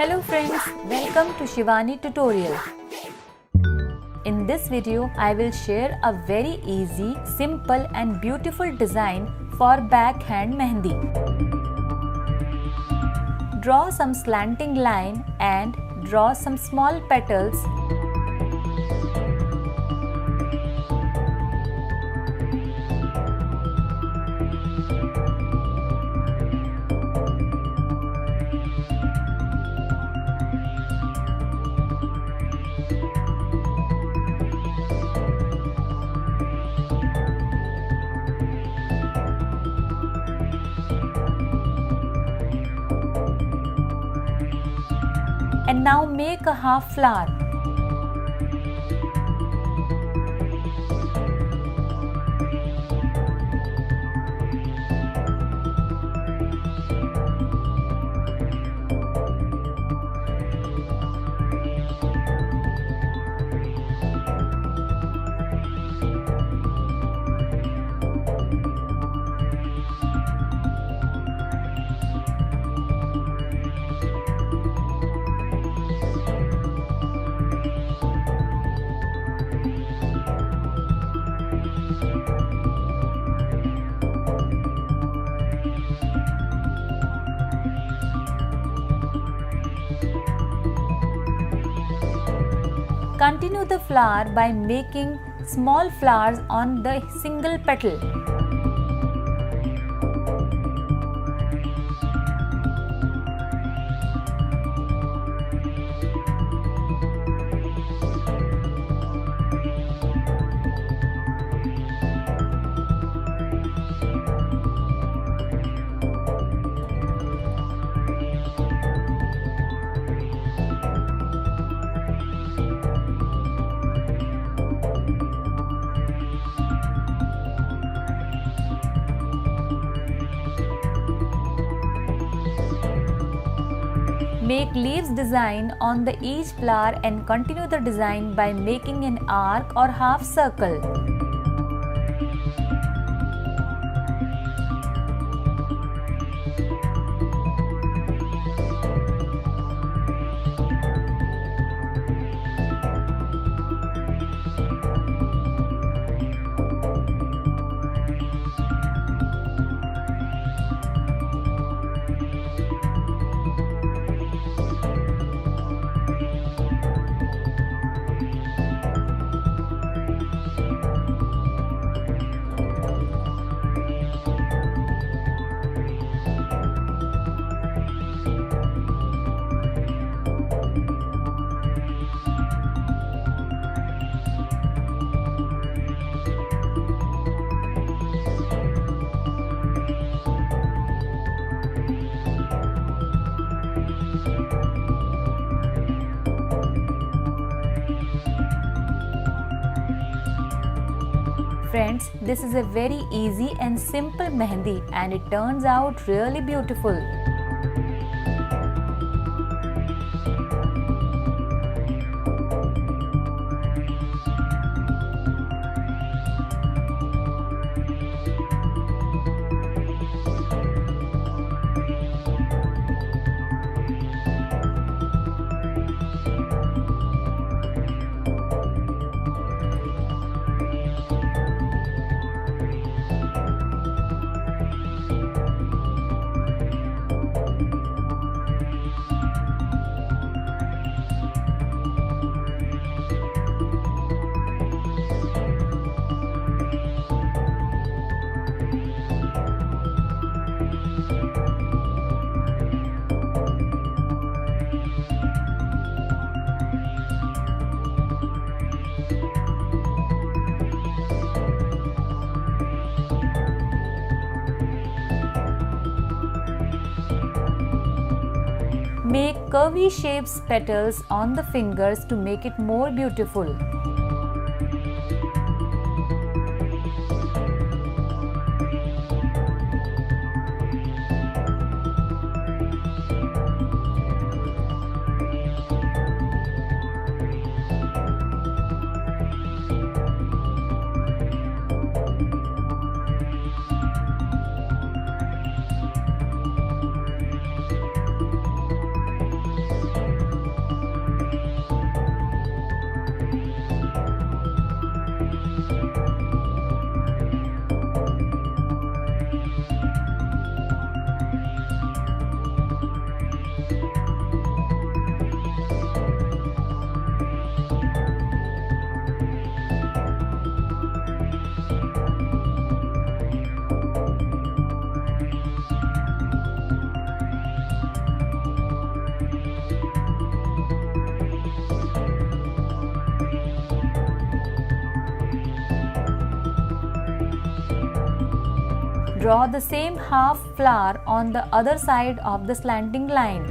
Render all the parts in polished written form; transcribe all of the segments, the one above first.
Hello friends, welcome to Shivani tutorial. In this video, I will share a very easy, simple and beautiful design for backhand mehndi. Draw some slanting line and draw some small petals. And now make a half flower. Continue the flower by making small flowers on the single petal. Make leaves design on the each flower and continue the design by making an arc or half circle. Friends, this is a very easy and simple mehndi and it turns out really beautiful. Make curvy shapes petals on the fingers to make it more beautiful. Draw the same half flower on the other side of the slanting line.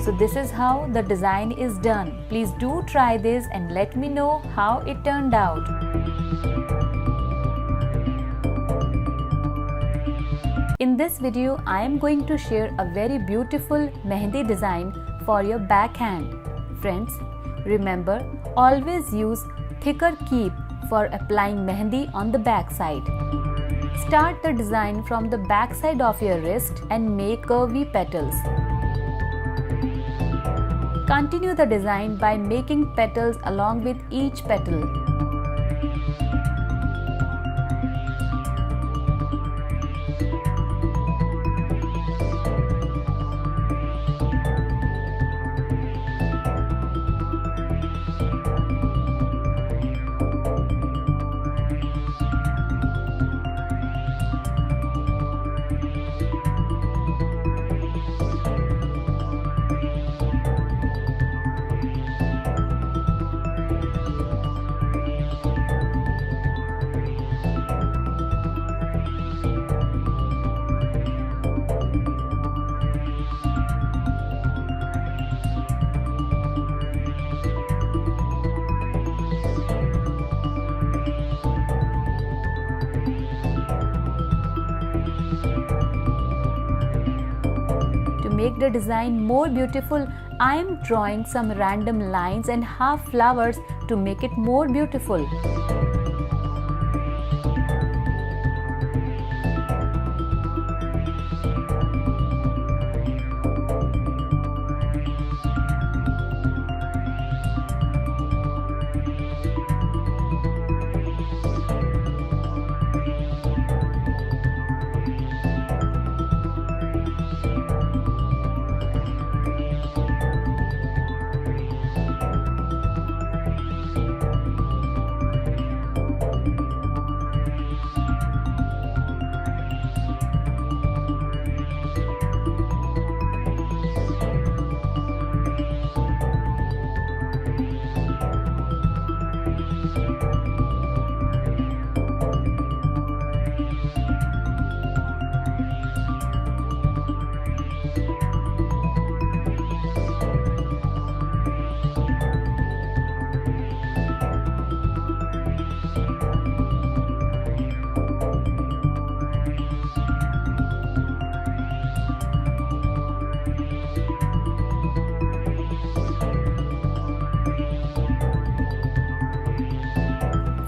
So this is how the design is done. Please do try this and let me know how it turned out. In this video, I am going to share a very beautiful Mehndi design for your backhand. Friends, remember, always use thicker keep for applying Mehndi on the back side. Start the design from the back side of your wrist and make curvy petals. Continue the design by making petals along with each petal. To make the design more beautiful, I am drawing some random lines and half flowers to make it more beautiful.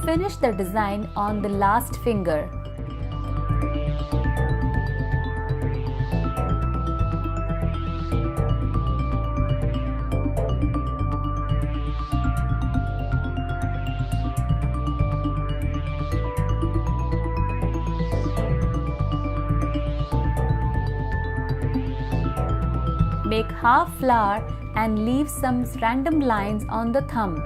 Finish the design on the last finger. Make half flower and leave some random lines on the thumb.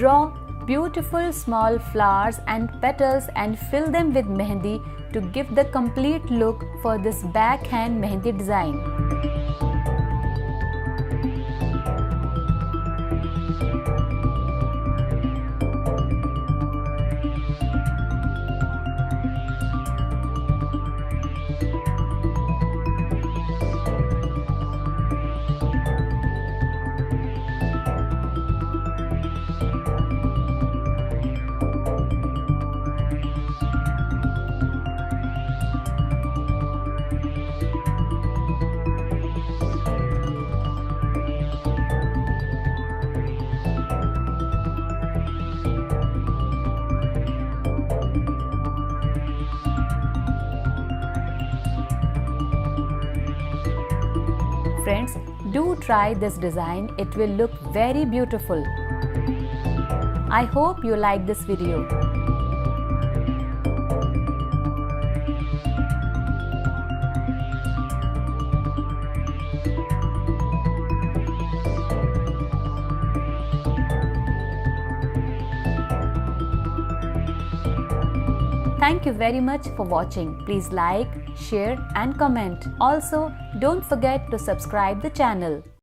Draw beautiful small flowers and petals and fill them with mehndi to give the complete look for this backhand mehndi design. Friends, do try this design. It will look very beautiful. I hope you like this video. Thank you very much for watching. Please like, share and comment. Also, don't forget to subscribe the channel.